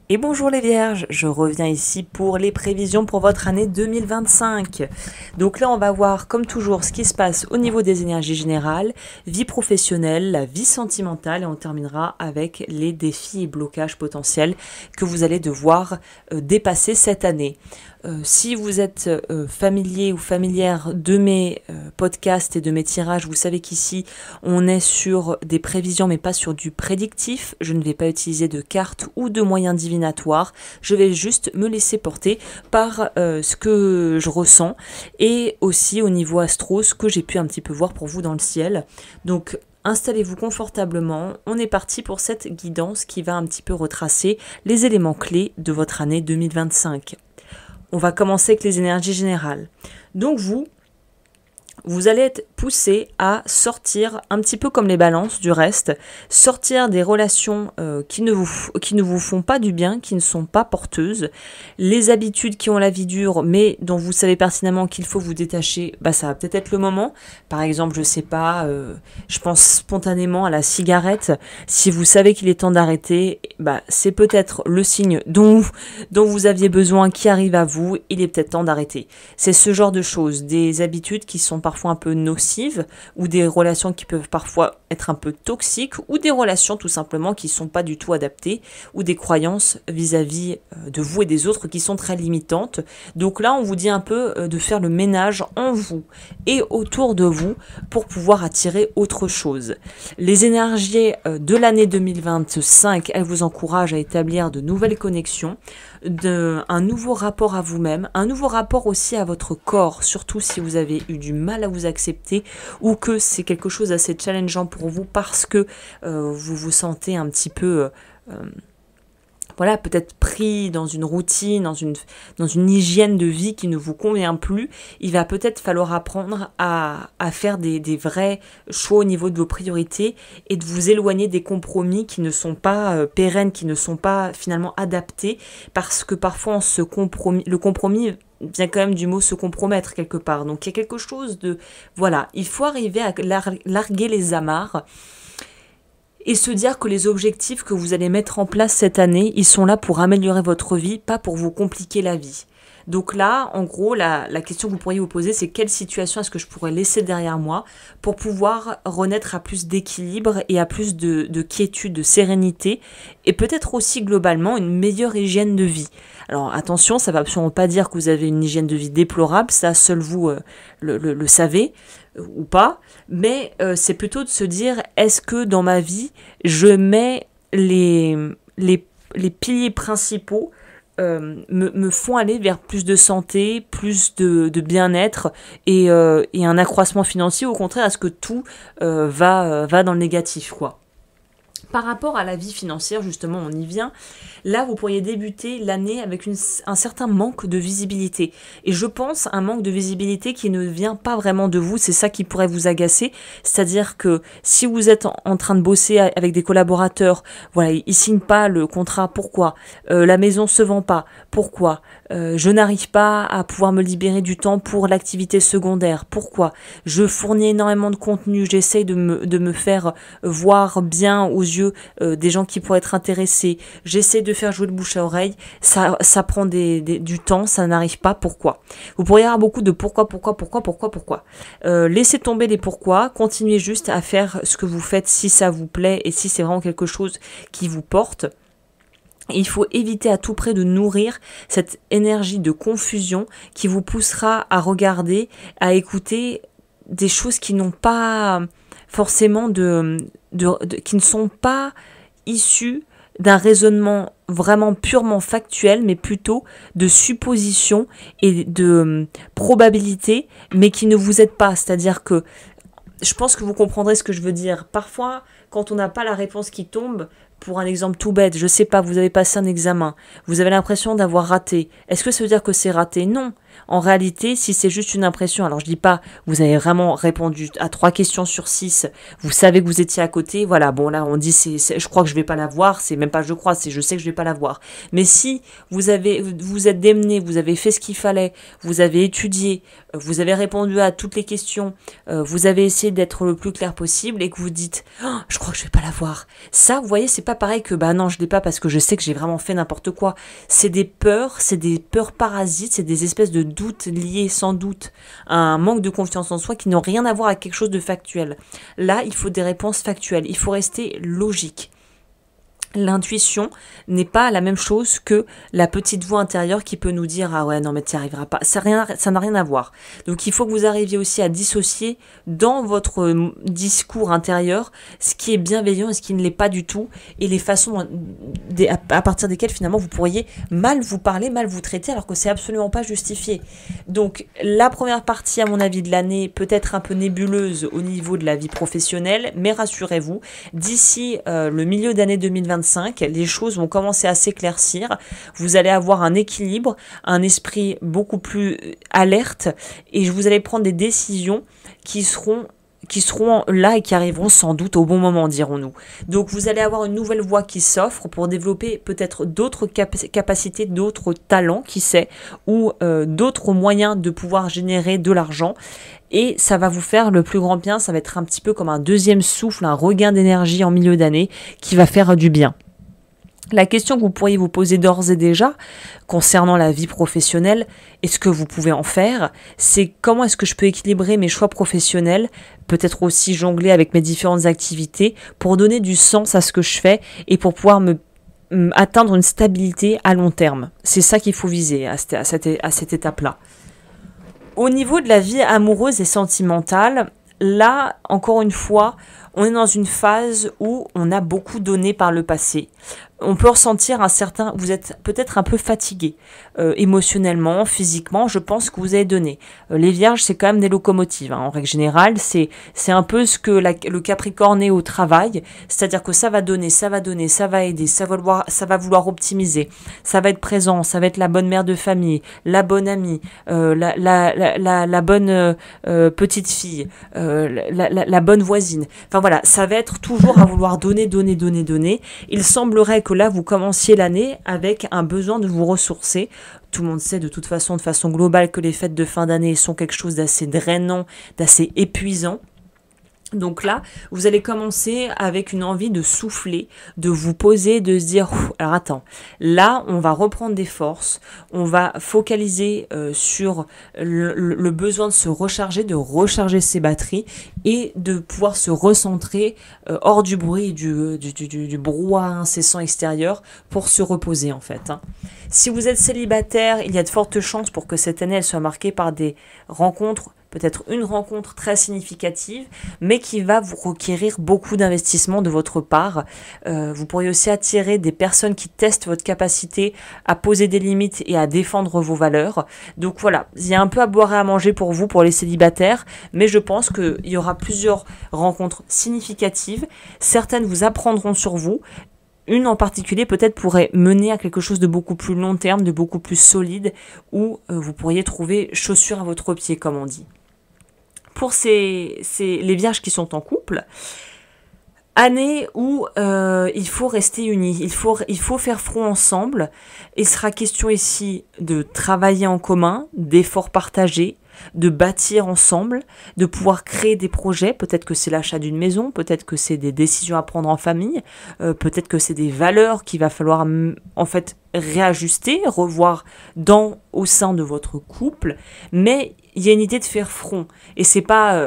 Et bonjour les vierges, je reviens ici pour les prévisions pour votre année 2025. Donc là on va voir comme toujours ce qui se passe au niveau des énergies générales, vie professionnelle, la vie sentimentale et on terminera avec les défis et blocages potentiels que vous allez devoir dépasser cette année. Si vous êtes familier ou familière de mes podcasts et de mes tirages, vous savez qu'ici on est sur des prévisions mais pas sur du prédictif. Je ne vais pas utiliser de cartes ou de moyens divinatoires. Je vais juste me laisser porter par ce que je ressens et aussi au niveau astro ce que j'ai pu un petit peu voir pour vous dans le ciel. Donc installez-vous confortablement, on est parti pour cette guidance qui va un petit peu retracer les éléments clés de votre année 2025. On va commencer avec les énergies générales. Donc vous allez être poussé à sortir, un petit peu comme les balances du reste, sortir des relations qui ne vous font pas du bien, qui ne sont pas porteuses, les habitudes qui ont la vie dure, mais dont vous savez pertinemment qu'il faut vous détacher, ça va peut-être être le moment. Par exemple, je sais pas, je pense spontanément à la cigarette. Si vous savez qu'il est temps d'arrêter, c'est peut-être le signe dont vous aviez besoin qui arrive à vous, il est peut-être temps d'arrêter. C'est ce genre de choses, des habitudes qui sont parfois un peu nocives ou des relations qui peuvent parfois être un peu toxiques ou des relations tout simplement qui sont pas du tout adaptées ou des croyances vis-à-vis de vous et des autres qui sont très limitantes. Donc là, on vous dit un peu de faire le ménage en vous et autour de vous pour pouvoir attirer autre chose. Les énergies de l'année 2025, elles vous encouragent à établir de nouvelles connexions, un nouveau rapport à vous-même, un nouveau rapport aussi à votre corps, surtout si vous avez eu du mal à vous accepter ou que c'est quelque chose d'assez challengeant pour vous parce que vous vous sentez un petit peu peut-être pris dans une routine, dans une hygiène de vie qui ne vous convient plus. Il va peut-être falloir apprendre à faire des vrais choix au niveau de vos priorités et de vous éloigner des compromis qui ne sont pas pérennes, qui ne sont pas finalement adaptés, parce que parfois le compromis vient quand même du mot se compromettre quelque part. Donc il y a quelque chose de... il faut arriver à larguer les amarres et se dire que les objectifs que vous allez mettre en place cette année, ils sont là pour améliorer votre vie, pas pour vous compliquer la vie. Donc là, en gros, la question que vous pourriez vous poser, c'est quelle situation est-ce que je pourrais laisser derrière moi pour pouvoir renaître à plus d'équilibre et à plus de quiétude, de sérénité, et peut-être aussi globalement une meilleure hygiène de vie. Alors attention, ça ne va absolument pas dire que vous avez une hygiène de vie déplorable, ça seul vous le savez ou pas, mais c'est plutôt de se dire, est-ce que dans ma vie, je mets les piliers principaux me font aller vers plus de santé, plus de bien-être et un accroissement financier, au contraire, est-ce que tout va dans le négatif, quoi. Par rapport à la vie financière, justement, on y vient. Là, vous pourriez débuter l'année avec un certain manque de visibilité. Et je pense un manque de visibilité qui ne vient pas vraiment de vous. C'est ça qui pourrait vous agacer. C'est-à-dire que si vous êtes en train de bosser avec des collaborateurs, ils signent pas le contrat. Pourquoi la maison se vend pas. Pourquoi je n'arrive pas à pouvoir me libérer du temps pour l'activité secondaire. Pourquoi je fournis énormément de contenu. J'essaye de me faire voir bien aux yeux des gens qui pourraient être intéressés. J'essaie de faire jouer le bouche à oreille. Ça prend du temps, ça n'arrive pas. Pourquoi? Vous pourriez avoir beaucoup de pourquoi. Laissez tomber les pourquoi. Continuez juste à faire ce que vous faites si ça vous plaît et si c'est vraiment quelque chose qui vous porte. Il faut éviter à tout prix de nourrir cette énergie de confusion qui vous poussera à regarder, à écouter des choses qui n'ont pas forcément qui ne sont pas issues d'un raisonnement vraiment purement factuel, mais plutôt de suppositions et de probabilités, mais qui ne vous aident pas. C'est-à-dire que je pense que vous comprendrez ce que je veux dire. Parfois, quand on n'a pas la réponse qui tombe, pour un exemple tout bête, je sais pas, vous avez passé un examen, vous avez l'impression d'avoir raté. Est-ce que ça veut dire que c'est raté? Non. En réalité, si c'est juste une impression, alors je dis pas, vous avez vraiment répondu à 3 questions sur 6, vous savez que vous étiez à côté, voilà, bon là on dit je crois que je vais pas la voir, c'est même pas je crois, c'est je sais que je vais pas la voir. Mais si vous êtes démené, vous avez fait ce qu'il fallait, vous avez étudié, vous avez répondu à toutes les questions, vous avez essayé d'être le plus clair possible et que vous dites oh, je crois que je vais pas la voir. Ça, vous voyez, c'est pas pareil que bah non, je l'ai pas parce que je sais que j'ai vraiment fait n'importe quoi. C'est des peurs parasites, c'est des espèces de doutes liés sans doute à un manque de confiance en soi qui n'ont rien à voir avec quelque chose de factuel. Là, il faut des réponses factuelles, il faut rester logique. L'intuition n'est pas la même chose que la petite voix intérieure qui peut nous dire ah ouais non mais tu n'y arriveras pas, ça n'a rien à voir. Donc il faut que vous arriviez aussi à dissocier dans votre discours intérieur ce qui est bienveillant et ce qui ne l'est pas du tout et les façons à partir desquelles finalement vous pourriez mal vous parler, mal vous traiter alors que c'est absolument pas justifié. Donc la première partie à mon avis de l'année peut être un peu nébuleuse au niveau de la vie professionnelle, mais rassurez-vous, d'ici le milieu d'année 2025, les choses vont commencer à s'éclaircir, vous allez avoir un équilibre, un esprit beaucoup plus alerte et vous allez prendre des décisions qui seront là et qui arriveront sans doute au bon moment, dirons-nous. Donc vous allez avoir une nouvelle voie qui s'offre pour développer peut-être d'autres capacités, d'autres talents, qui sait, ou d'autres moyens de pouvoir générer de l'argent. Et ça va vous faire le plus grand bien, ça va être un petit peu comme un deuxième souffle, un regain d'énergie en milieu d'année qui va faire du bien. La question que vous pourriez vous poser d'ores et déjà concernant la vie professionnelle et ce que vous pouvez en faire, c'est comment est-ce que je peux équilibrer mes choix professionnels, peut-être aussi jongler avec mes différentes activités pour donner du sens à ce que je fais et pour pouvoir atteindre une stabilité à long terme. C'est ça qu'il faut viser à cette étape-là. Au niveau de la vie amoureuse et sentimentale, là, encore une fois, on est dans une phase où on a beaucoup donné par le passé. On peut ressentir vous êtes peut-être un peu fatigué, émotionnellement, physiquement, je pense que vous avez donné. Les vierges, c'est quand même des locomotives, hein. En règle générale, c'est un peu ce que le Capricorne est au travail, c'est-à-dire que ça va donner, ça va aider, ça va vouloir optimiser, ça va être présent, ça va être la bonne mère de famille, la bonne amie, la bonne petite fille, la bonne voisine. Enfin voilà, ça va être toujours à vouloir donner. Il semblerait que là, vous commenciez l'année avec un besoin de vous ressourcer. Tout le monde sait de toute façon, de façon globale, que les fêtes de fin d'année sont quelque chose d'assez drainant, d'assez épuisant. Donc là, vous allez commencer avec une envie de souffler, de vous poser, de se dire « Alors attends, là, on va reprendre des forces, on va focaliser sur le besoin de se recharger, de recharger ses batteries et de pouvoir se recentrer hors du bruit, du brouhaha incessant extérieur pour se reposer en fait. Hein. Si vous êtes célibataire, il y a de fortes chances pour que cette année, elle soit marquée par des rencontres, peut-être une rencontre très significative, mais qui va vous requérir beaucoup d'investissement de votre part. Vous pourriez aussi attirer des personnes qui testent votre capacité à poser des limites et à défendre vos valeurs. Donc voilà, il y a un peu à boire et à manger pour vous, pour les célibataires, mais je pense qu'il y aura plusieurs rencontres significatives. Certaines vous apprendront sur vous. Une en particulier peut-être pourrait mener à quelque chose de beaucoup plus long terme, de beaucoup plus solide, où vous pourriez trouver chaussure à votre pied, comme on dit. Pour les vierges qui sont en couple, année où il faut rester unis, il faut faire front ensemble. Il sera question ici de travailler en commun, d'efforts partagés, de bâtir ensemble, de pouvoir créer des projets. Peut-être que c'est l'achat d'une maison, peut-être que c'est des décisions à prendre en famille, peut-être que c'est des valeurs qu'il va falloir en fait réajuster, revoir au sein de votre couple. Mais il y a une idée de faire front. Et c'est pas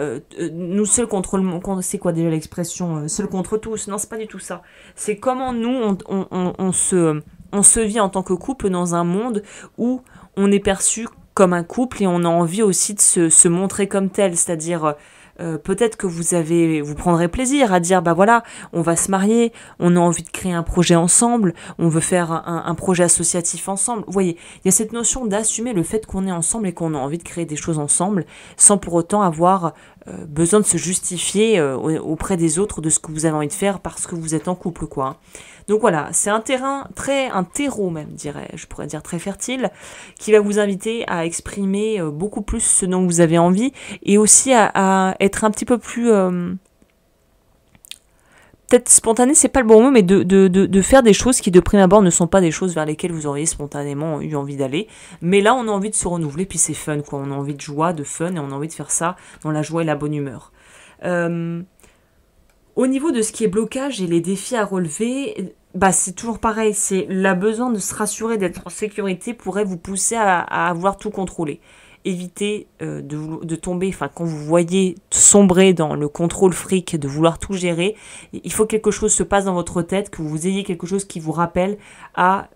nous seuls contre le monde. C'est quoi déjà l'expression seuls contre tous? Non, c'est pas du tout ça. C'est comment nous on se vit en tant que couple dans un monde où on est perçu comme un couple et on a envie aussi de se montrer comme tel, c'est-à-dire peut-être que vous prendrez plaisir à dire, bah voilà, on va se marier, on a envie de créer un projet ensemble, on veut faire un projet associatif ensemble. Vous voyez, il y a cette notion d'assumer le fait qu'on est ensemble et qu'on a envie de créer des choses ensemble, sans pour autant avoir besoin de se justifier auprès des autres de ce que vous avez envie de faire parce que vous êtes en couple, quoi. Donc voilà, c'est un terreau même, je pourrais dire très fertile, qui va vous inviter à exprimer beaucoup plus ce dont vous avez envie et aussi à être un petit peu plus peut-être spontané, c'est pas le bon mot, mais de faire des choses qui de prime abord ne sont pas des choses vers lesquelles vous auriez spontanément eu envie d'aller. Mais là, on a envie de se renouveler, puis c'est fun, quoi. On a envie de joie, de fun, et on a envie de faire ça dans la joie et la bonne humeur. Au niveau de ce qui est blocage et les défis à relever, bah c'est toujours pareil, c'est le besoin de se rassurer d'être en sécurité pourrait vous pousser à vouloir tout contrôler. Évitez de tomber, enfin quand vous voyez sombrer dans le contrôle fric, de vouloir tout gérer, il faut que quelque chose se passe dans votre tête, que vous ayez quelque chose qui vous rappelle à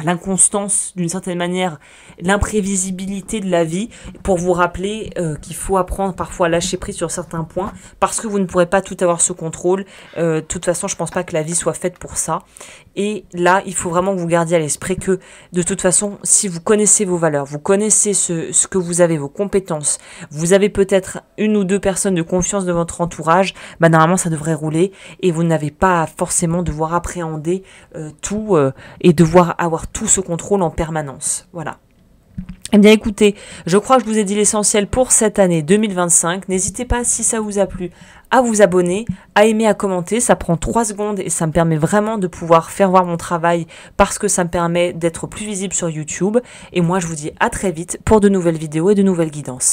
l'inconstance d'une certaine manière, l'imprévisibilité de la vie, pour vous rappeler qu'il faut apprendre parfois à lâcher prise sur certains points, parce que vous ne pourrez pas tout avoir sous contrôle. De toute façon, je pense pas que la vie soit faite pour ça. Et là, il faut vraiment que vous gardiez à l'esprit que, de toute façon, si vous connaissez vos valeurs, vous connaissez ce que vous avez, vos compétences, vous avez peut-être une ou deux personnes de confiance de votre entourage, bah normalement ça devrait rouler et vous n'avez pas forcément devoir appréhender tout et devoir avoir tout ce contrôle en permanence. Voilà. Eh bien écoutez, je crois que je vous ai dit l'essentiel pour cette année 2025. N'hésitez pas, si ça vous a plu, à vous abonner, à aimer, à commenter. Ça prend 3 secondes et ça me permet vraiment de pouvoir faire voir mon travail parce que ça me permet d'être plus visible sur YouTube. Et moi, je vous dis à très vite pour de nouvelles vidéos et de nouvelles guidances.